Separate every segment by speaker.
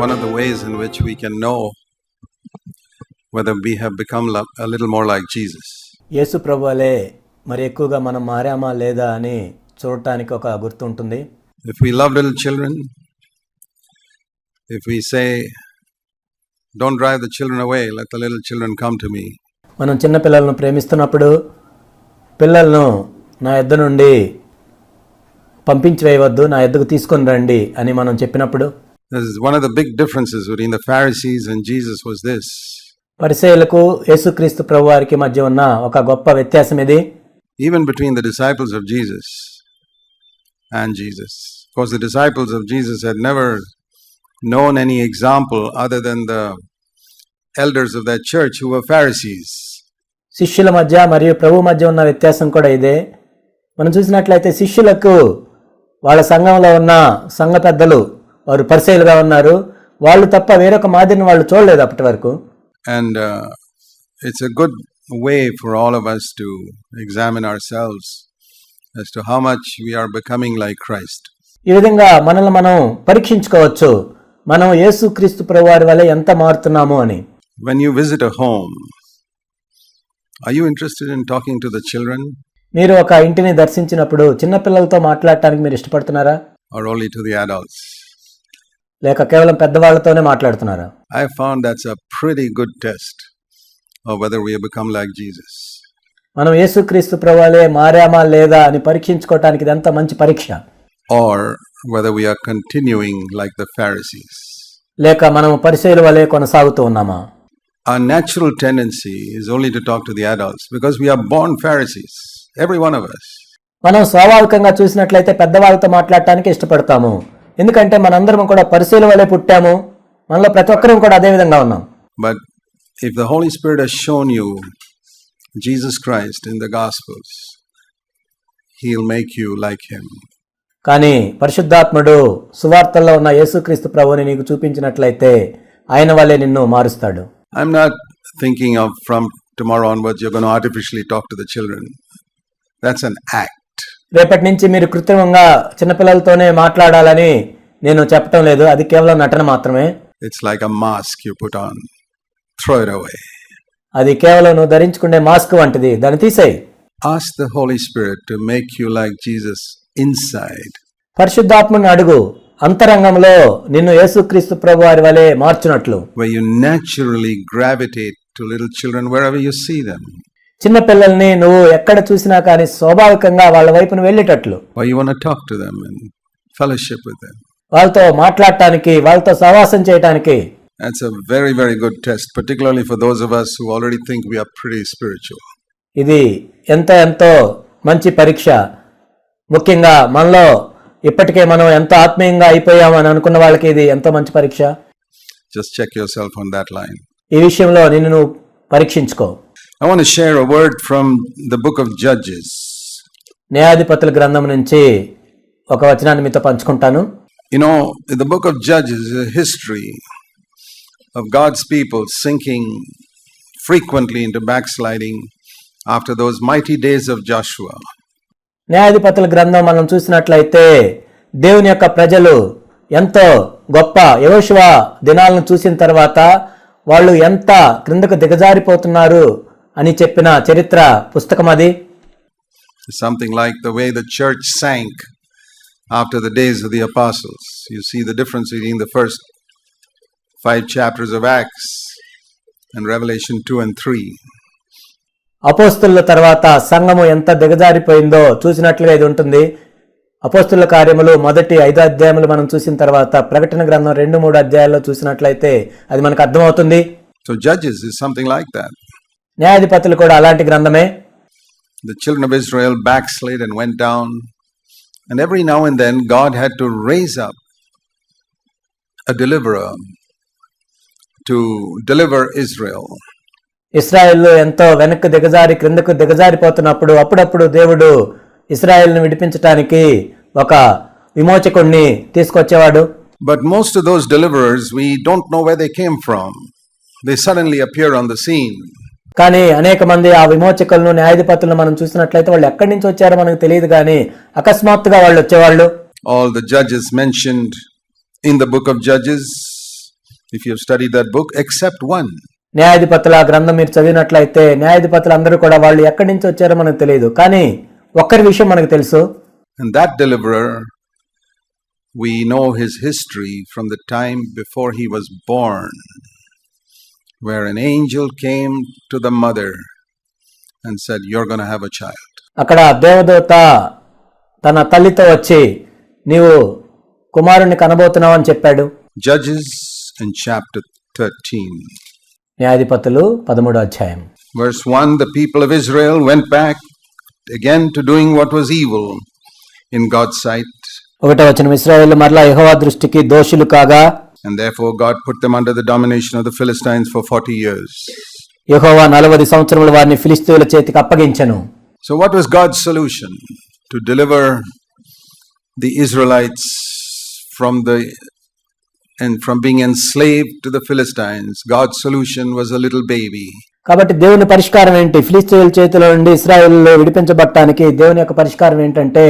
Speaker 1: one of the ways in which we can know whether we have become a little more like Jesus.
Speaker 2: యేసు ప్రభువలే మరి ఎక్కువగా మనం మారామా లేదా అని చూడటానికి ఒక గుర్తు ఉంటుంది.
Speaker 1: If we love little children, if we say, don't drive the children away, let the little children come to me.
Speaker 2: మనం చిన్న పిల్లలను ప్రేమిస్తున్నప్పుడు పిల్లలను నా యొద్ద నుండి పంపించి వేయవద్దు, నా యొద్దకు తీసుకొని రండి అని మనం చెప్పినప్పుడు,
Speaker 1: this is one of the big differences between the Pharisees and Jesus was this.
Speaker 2: పరిసయ్యులకు యేసుక్రీస్తు ప్రభువారికి మధ్య ఉన్న ఒక గొప్ప వ్యత్యాసం ఇది.
Speaker 1: Even between the disciples of Jesus and Jesus. Of course, the disciples of Jesus had never known any example other than the elders of that church who were Pharisees.
Speaker 2: శిష్యుల మధ్య మరియు ప్రభు మధ్య ఉన్న వ్యత్యాసం కూడా ఇదే. మనం చూసినట్లయితే శిష్యులకు వాళ్ళ సంఘంలో ఉన్న సంఘ పెద్దలు వారు పరిసయ్యులుగా ఉన్నారు. వాళ్ళు తప్ప వేరొక మాదిరిని వాళ్ళు చూడలేదు అప్పటి వరకు.
Speaker 1: And it's a good way for all of us to examine ourselves as to how much we are becoming like Christ.
Speaker 2: ఈ విధంగా మనల్ని మనం పరీక్షించుకోవచ్చు, మనం యేసుక్రీస్తు ప్రభువారి వలె ఎంత మారుతున్నాము అని.
Speaker 1: When you visit a home, are you interested in talking to the children?
Speaker 2: మీరు ఒక ఇంటిని దర్శించినప్పుడు చిన్న పిల్లలతో మాట్లాడటానికి మీరు ఇష్టపడుతున్నారా,
Speaker 1: or only to the adults?
Speaker 2: లేక కేవలం పెద్దవాళ్లతోనే మాట్లాడుతున్నారా?
Speaker 1: I found that's a pretty good test of whether we have become like Jesus.
Speaker 2: మనం యేసుక్రీస్తు ప్రభువలే మారామా లేదా అని పరీక్షించుకోవడానికి ఇదంతా మంచి పరీక్ష.
Speaker 1: Or whether we are continuing like the Pharisees.
Speaker 2: లేక మనం పరిసయ్యుల వలె కొనసాగుతూ ఉన్నామా?
Speaker 1: Our natural tendency is only to talk to the adults because we are born Pharisees, every one of us.
Speaker 2: మనం స్వాభావికంగా చూసినట్లయితే పెద్దవాళ్ళతో మాట్లాడటానికి ఇష్టపడతాము, ఎందుకంటే మనందరం కూడా పరిసయ్యుల వలె పుట్టాము, మనలో ప్రతి ఒక్కరం కూడా అదే విధంగా ఉన్నాం.
Speaker 1: But if the Holy Spirit has shown you Jesus Christ in the Gospels, He'll make you like Him.
Speaker 2: కానీ పరిశుద్ధాత్ముడు సువార్తల్లో ఉన్న యేసుక్రీస్తు ప్రభువుని నీకు చూపించినట్లయితే ఆయన వలె నిన్ను మారుస్తాడు.
Speaker 1: I'm not thinking of from tomorrow onwards you're going to artificially talk to the children. That's an act.
Speaker 2: రేపటి నుంచి మీరు కృత్రిమంగా చిన్నపిల్లలతోనే మాట్లాడాలని నేను చెప్పటం లేదు, అది కేవలం నటన మాత్రమే.
Speaker 1: It's like a mask you put on. Throw it away.
Speaker 2: అది కేవలం నువ్వు ధరించుకునే మాస్క్ వంటిది, దాన్ని తీసేయి.
Speaker 1: Ask the Holy Spirit to make you like Jesus inside.
Speaker 2: పరిశుద్ధాత్మని అడుగు, అంతరంగంలో నిన్ను యేసుక్రీస్తు ప్రభువారి వలె మార్చునట్లు.
Speaker 1: Where you naturally gravitate to little children wherever you see them.
Speaker 2: చిన్న పిల్లల్ని నువ్వు ఎక్కడ చూసినా కానీ స్వాభావికంగా వాళ్ళ వైపును వెళ్ళేటట్లు.
Speaker 1: Why you want to talk to them and fellowship with them.
Speaker 2: వాళ్ళతో మాట్లాడటానికి, వాళ్ళతో సహవాసం చేయటానికి.
Speaker 1: That's a very, very good test, particularly for those of us who already think we are pretty spiritual.
Speaker 2: ఇది ఎంతో మంచి పరీక్ష. ముఖ్యంగా మనలో ఇప్పటికే మనం ఎంతో ఆత్మీయంగా అయిపోయామని అనుకున్న వాళ్ళకి ఇది ఎంతో మంచి పరీక్ష.
Speaker 1: Just check yourself on that line.
Speaker 2: ఈ విషయంలో నిన్ను నువ్వు పరీక్షించుకో.
Speaker 1: I want to share a word from the book of Judges.
Speaker 2: న్యాయాధిపతుల గ్రంథం నుంచి ఒక వచనాన్ని మీతో పంచుకుంటాను.
Speaker 1: You know, in the book of Judges is a history of God's people sinking frequently into backsliding after those mighty days of Joshua.
Speaker 2: న్యాయాధిపతుల గ్రంథం మనం చూసినట్లయితే దేవుని యొక్క ప్రజలు ఎంతో గొప్ప యెహోషువ దినాలను చూసిన తర్వాత వాళ్ళు ఎంత క్రిందకు దిగజారిపోతున్నారు అని చెప్పిన చరిత్ర పుస్తకం అది.
Speaker 1: Something like the way the church sank after the days of the apostles. You see the difference between the first 5 chapters of Acts and Revelation 2 and 3.
Speaker 2: అపోస్తుల తర్వాత సంఘము ఎంత దిగజారిపోయిందో చూసినట్లుగా ఇది ఉంటుంది. అపోస్తుల కార్యములు మొదటి 5 అధ్యాయములు మనం చూసిన తర్వాత ప్రకటన గ్రంథం 2-3 అధ్యాయాల్లో చూసినట్లయితే అది మనకు అర్థమవుతుంది.
Speaker 1: So Judges is something like that.
Speaker 2: న్యాయాధిపతులు కూడా అలాంటి గ్రంథమే.
Speaker 1: The children of Israel backslid and went down, and every now and then God had to raise up a deliverer to deliver Israel.
Speaker 2: ఇశ్రాయేలు ఎంతో వెనక్కి దిగజారి క్రిందకు దిగజారిపోతున్నప్పుడు అప్పుడప్పుడు దేవుడు ఇశ్రాయేలును విడిపించడానికి ఒక విమోచకుడిని తీసుకొచ్చేవాడు.
Speaker 1: But most of those deliverers, we don't know where they came from. They suddenly appear on the scene.
Speaker 2: కానీ అనేక మంది ఆ విమోచకులను న్యాయాధిపతులను మనం చూసినట్లయితే వాళ్ళు ఎక్కడి నుంచి వచ్చారో మనకు తెలియదు, కానీ అకస్మాత్తుగా వాళ్ళు వచ్చేవాళ్ళు.
Speaker 1: All the judges mentioned in the book of Judges if you have studied that book, except one.
Speaker 2: న్యాయాధిపతుల గ్రంథం మీరు చదివినట్లయితే న్యాయాధిపతులు అందరూ కూడా వాళ్ళు ఎక్కడి నుంచి వచ్చారో మనకు తెలియదు, కానీ ఒక్కరి విషయం మనకు తెలుసు.
Speaker 1: And that deliverer, we know his history from the time before he was born, where an angel came to the mother and said, "You're going to have a child."
Speaker 2: అక్కడ దేవదూత తన తల్లితో వచ్చి నీవు కుమారుణ్ణి కనబోతున్నావు అని చెప్పాడు.
Speaker 1: Judges in chapter 13.
Speaker 2: న్యాయాధిపతులు 13వ అధ్యాయం
Speaker 1: Verse 1, the people of Israel went back again to doing what was evil in God's sight.
Speaker 2: 1వ వచనం, ఇశ్రాయేలు మరలా యెహోవా దృష్టికి దోషులు కాగా,
Speaker 1: and therefore God put them under the domination of the Philistines for 40 years.
Speaker 2: యెహోవా 40 సంవత్సరములు వారిని ఫిలిష్తీయుల చేతికి అప్పగించెను.
Speaker 1: So what was God's solution to deliver the Israelites from being enslaved to the Philistines? God's solution was a little baby.
Speaker 2: కాబట్టి దేవుని పరిష్కారం ఏంటి? ఫిలిష్తీయుల చేతిలో నుండి ఇశ్రాయేలును విడిపించబడటానికి దేవుని యొక్క పరిష్కారం ఏంటంటే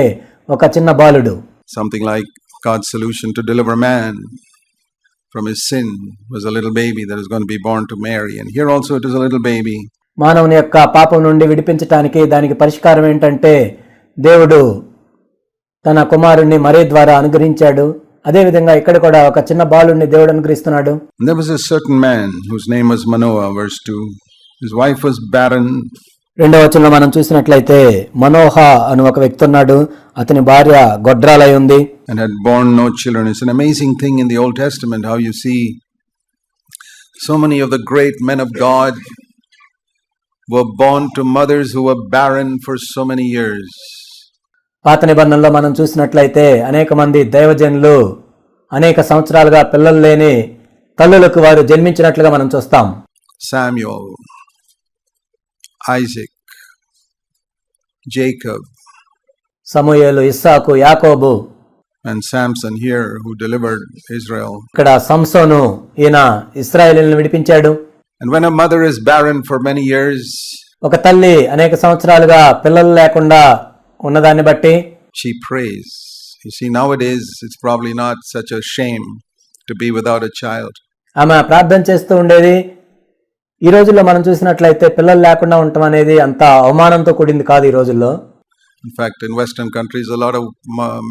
Speaker 2: ఒక చిన్న బాలుడు.
Speaker 1: Something like God's solution to deliver man from his sin was a little baby that is going to be born to Mary, and here also it is a little baby.
Speaker 2: మానవుని యొక్క పాపం నుండి విడిపించటానికి దానికి పరిష్కారం ఏంటంటే దేవుడు తన కుమారుణ్ణి మరీ ద్వారా అనుగ్రహించాడు. అదేవిధంగా ఇక్కడ కూడా ఒక చిన్న బాలుడిని దేవుడు అనుగ్రహిస్తున్నాడు.
Speaker 1: There was a certain man whose name was Manoah, verse 2. His wife was barren.
Speaker 2: 2వ వచనంలో మనం చూసినట్లయితే మనోహ అను ఒక వ్యక్తి ఉన్నాడు, అతని భార్య గొడ్రాలై ఉంది.
Speaker 1: And had borne no children. It's an amazing thing in the Old Testament how you see so many of the great men of God were born to mothers who were barren for so many years.
Speaker 2: పాత నిబంధనలో మనం చూసినట్లయితే అనేక మంది దైవజనులు అనేక సంవత్సరాలుగా పిల్లలు లేని తల్లులకు వారు జన్మించినట్లుగా మనం చూస్తాం.
Speaker 1: Samuel, Isaac, Jacob,
Speaker 2: సమూయేలు, ఇస్సాకు, యాకోబు,
Speaker 1: and Samson here who delivered Israel.
Speaker 2: ఇక్కడ సంసోను, ఈయన ఇశ్రాయేలును విడిపించాడు.
Speaker 1: And when a mother is barren for many years,
Speaker 2: ఒక తల్లి అనేక సంవత్సరాలుగా పిల్లలు లేకుండా ఉన్నదాన్ని బట్టి
Speaker 1: she prays. You see, nowadays it's probably not such a shame to be without a child.
Speaker 2: ఆమె ప్రార్థన చేస్తూ ఉండేది. ఈ రోజుల్లో మనం చూసినట్లయితే పిల్లలు లేకుండా ఉండటం అనేది అంత అవమానంతో కూడింది కాదు ఈ రోజుల్లో.
Speaker 1: In fact, in Western countries, a lot of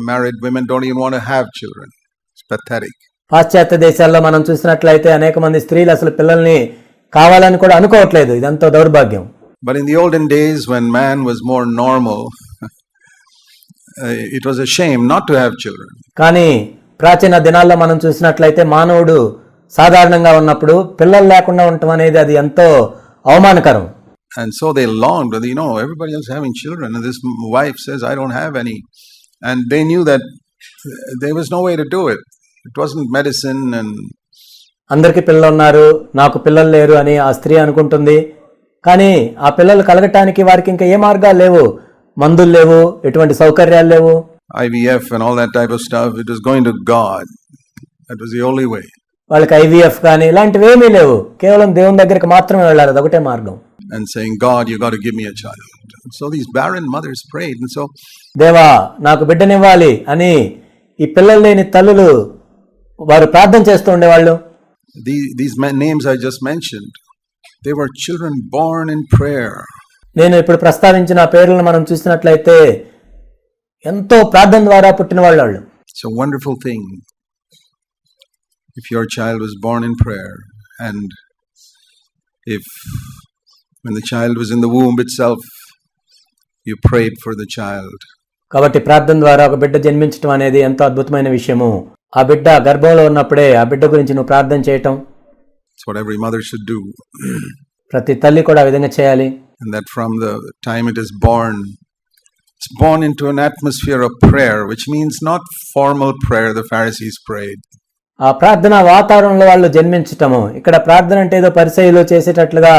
Speaker 1: married women don't even want to have children. It's pathetic.
Speaker 2: పాశ్చాత్య దేశాల్లో మనం చూసినట్లయితే అనేక మంది స్త్రీలు అసలు పిల్లల్ని కావాలని కూడా అనుకోవట్లేదు. ఇదంతా దౌర్భాగ్యం.
Speaker 1: But in the olden days when man was more normal, it was a shame not to have children.
Speaker 2: కానీ ప్రాచీన దినాల్లో మనం చూసినట్లయితే మానవుడు సాధారణంగా ఉన్నప్పుడు పిల్లలు లేకుండా ఉండటం అనేది అది ఎంతో అవమానకరం.
Speaker 1: And so they longed, everybody else having children, and this wife says, "I don't have any." And they knew that there was no way to do it. It wasn't medicine and
Speaker 2: అందరికీ పిల్లలు ఉన్నారు, నాకు పిల్లలు లేరు అని ఆ స్త్రీ అనుకుంటుంది. కానీ ఆ పిల్లలు కలగటానికి వారికి ఇంకా ఏ మార్గాలు లేవు, మందులు లేవు, ఎటువంటి సౌకర్యాలు లేవు.
Speaker 1: IVF and all that type of stuff, it was going to God. That was the only way.
Speaker 2: వాళ్ళకి IVF కానీ ఇలాంటివి ఏమీ లేవు, కేవలం దేవుని దగ్గరికి మాత్రమే వెళ్ళాలి, అదొకటే మార్గం.
Speaker 1: And saying, "God, you got to give me a child." And so these barren mothers prayed, and so
Speaker 2: దేవా నాకు బిడ్డనివ్వాలి అని ఈ పిల్లలు లేని తల్లులు వారు ప్రార్థన చేస్తూ ఉండేవాళ్ళు.
Speaker 1: These names I just mentioned, they were children born in prayer.
Speaker 2: నేను ఇప్పుడు ప్రస్తావించిన పేర్లను మనం చూసినట్లయితే ఎంతో ప్రార్థన ద్వారా పుట్టిన వాళ్ళు.
Speaker 1: It's a wonderful thing if your child was born in prayer, and if when the child was in the womb itself you prayed for the child.
Speaker 2: కాబట్టి ప్రార్థన ద్వారా ఒక బిడ్డ జన్మించడం అనేది ఎంతో అద్భుతమైన విషయము. ఆ బిడ్డ గర్భంలో ఉన్నప్పుడే ఆ బిడ్డ గురించి నువ్వు ప్రార్థన చేయటం.
Speaker 1: It's what every mother should do.
Speaker 2: ప్రతి తల్లి కూడా ఆ విధంగా చేయాలి.
Speaker 1: And that from the time it is born, it's born into an atmosphere of prayer, which means not formal prayer the Pharisees prayed.
Speaker 2: ఆ ప్రార్థన వాతావరణంలో వాళ్ళు జన్మించటము. ఇక్కడ ప్రార్థన అంటే ఏదో పరిసయ్యులు చేసేటట్లుగా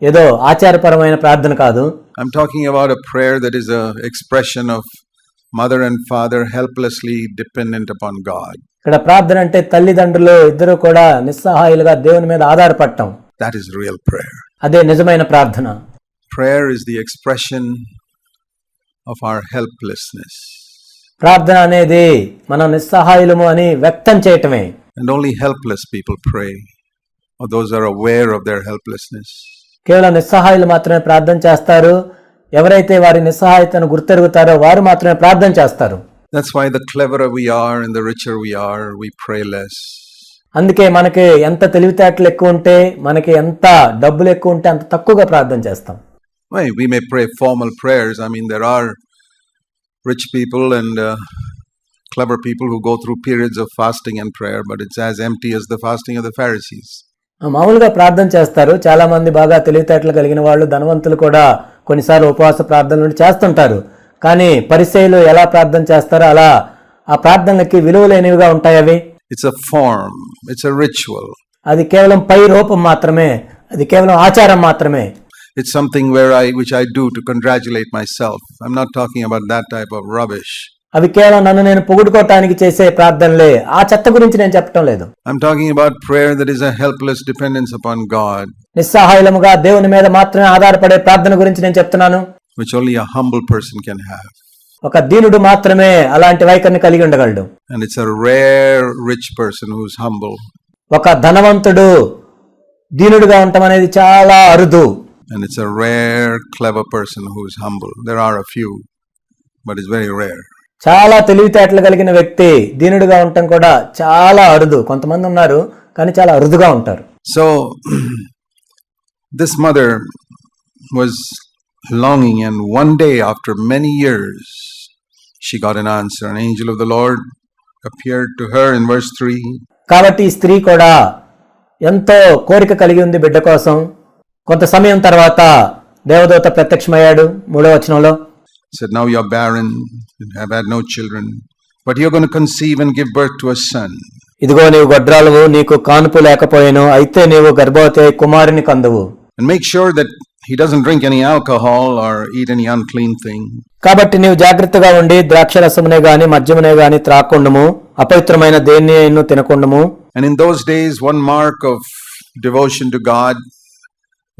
Speaker 2: ఏదో ఆచారపరమైన ప్రార్థన కాదు.
Speaker 1: I'm talking about a prayer that is a expression of mother and father helplessly dependent upon God.
Speaker 2: ఇక్కడ ప్రార్థన అంటే తల్లిదండ్రులు ఇద్దరు కూడా నిస్సహాయులుగా దేవుని మీద ఆధారపడటం.
Speaker 1: That is real prayer.
Speaker 2: అదే నిజమైన ప్రార్థన.
Speaker 1: Prayer is the expression of our helplessness.
Speaker 2: ప్రార్థన అనేది మనం నిస్సహాయులము అని వ్యక్తం చేయటమే.
Speaker 1: And only helpless people pray, or those are aware of their helplessness.
Speaker 2: కేవలం నిస్సహాయులు మాత్రమే ప్రార్థన చేస్తారు. ఎవరైతే వారి నిస్సహాయతను గుర్తెరుగుతారో వారు మాత్రమే ప్రార్థన చేస్తారు.
Speaker 1: That's why the cleverer we are and the richer we are, we pray less.
Speaker 2: అందుకే మనకి ఎంత తెలివితేటలు ఎక్కువ ఉంటే, మనకి ఎంత డబ్బులు ఎక్కువ ఉంటే అంత తక్కువగా ప్రార్థన చేస్తాం.
Speaker 1: Why? We may pray formal prayers. I mean, there are rich people and clever people who go through periods of fasting and prayer, but it's as empty as the fasting of the Pharisees.
Speaker 2: మామూలుగా ప్రార్థన చేస్తారు. చాలా మంది బాగా తెలివితేటలు కలిగిన వాళ్ళు, ధనవంతులు కూడా కొన్నిసార్లు ఉపవాస ప్రార్థనలు చేస్తుంటారు. కానీ పరిసయ్యులు ఎలా ప్రార్థన చేస్తారో అలా ఆ ప్రార్థనలకి విలువ లేనివిగా ఉంటాయి అవి.
Speaker 1: It's a form, it's a ritual.
Speaker 2: అది కేవలం పై రూపం మాత్రమే, అది కేవలం ఆచారం మాత్రమే.
Speaker 1: It's something which I do to congratulate myself. I'm not talking about that type of rubbish.
Speaker 2: అవి కేవలం నన్ను నేను పొగుడుకోవటానికి చేసే ప్రార్థనలే. ఆ చెత్త గురించి నేను చెప్పటం లేదు.
Speaker 1: I'm talking about prayer that is a helpless dependence upon God,
Speaker 2: నిస్సహాయులముగా దేవుని మీద మాత్రమే ఆధారపడే ప్రార్థన గురించి నేను చెప్తున్నాను.
Speaker 1: which only a humble person can have.
Speaker 2: ఒక దీనుడు మాత్రమే అలాంటి వైఖరిని కలిగి ఉండగలడు.
Speaker 1: And it's a rare rich person who's humble.
Speaker 2: ఒక ధనవంతుడు దీనుడుగా ఉండటం అనేది చాలా అరుదు.
Speaker 1: And it's a rare clever person who's humble. There are a few, but it's very rare.
Speaker 2: చాలా తెలివితేటలు కలిగిన వ్యక్తి దీనుడుగా ఉండటం కూడా చాలా అరుదు. కొంతమంది ఉన్నారు, కానీ చాలా అరుదుగా ఉంటారు.
Speaker 1: So this mother was longing, and one day after many years she got an answer. An angel of the Lord appeared to her in verse 3.
Speaker 2: కాబట్టి ఈ స్త్రీ కూడా ఎంతో కోరిక కలిగి ఉంది బిడ్డ కోసం. కొంత సమయం తర్వాత దేవదూత ప్రత్యక్షమయ్యాడు. 3వ వచనంలో
Speaker 1: Said, now you're barren, you have had no children, but you're going to conceive and give birth to a son.
Speaker 2: ఇదిగో నీవు గొడ్రాలువు, నీకు కానుపు లేకపోయేను, అయితే నీవు గర్భవతి అయి కుమారుని కందువు.
Speaker 1: And make sure that he doesn't drink any alcohol or eat any unclean thing.
Speaker 2: కాబట్టి నీవు జాగ్రత్తగా ఉండి ద్రాక్షరసమునే గాని మద్యమునే గాని త్రాక్కుండము, అపవిత్రమైన దేనిని తినకుండము.
Speaker 1: And in those days, one mark of devotion to God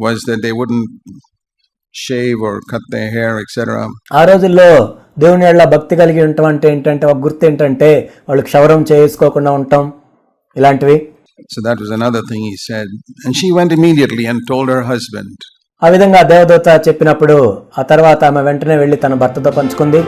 Speaker 1: was that they wouldn't shave or cut their hair, etc.
Speaker 2: ఆ రోజుల్లో దేవుని యెడల భక్తి కలిగి ఉండటం అంటే ఏంటంటే, ఒక గుర్తు ఏంటంటే వాళ్ళు క్షవరం చేసుకోకుండా ఉండటం, ఇలాంటివి.
Speaker 1: So that was another thing he said. And she went immediately and told her husband.
Speaker 2: ఆ విధంగా దేవదూత చెప్పినప్పుడు ఆ తర్వాత ఆమె వెంటనే వెళ్లి తన భర్తతో పంచుకుంది.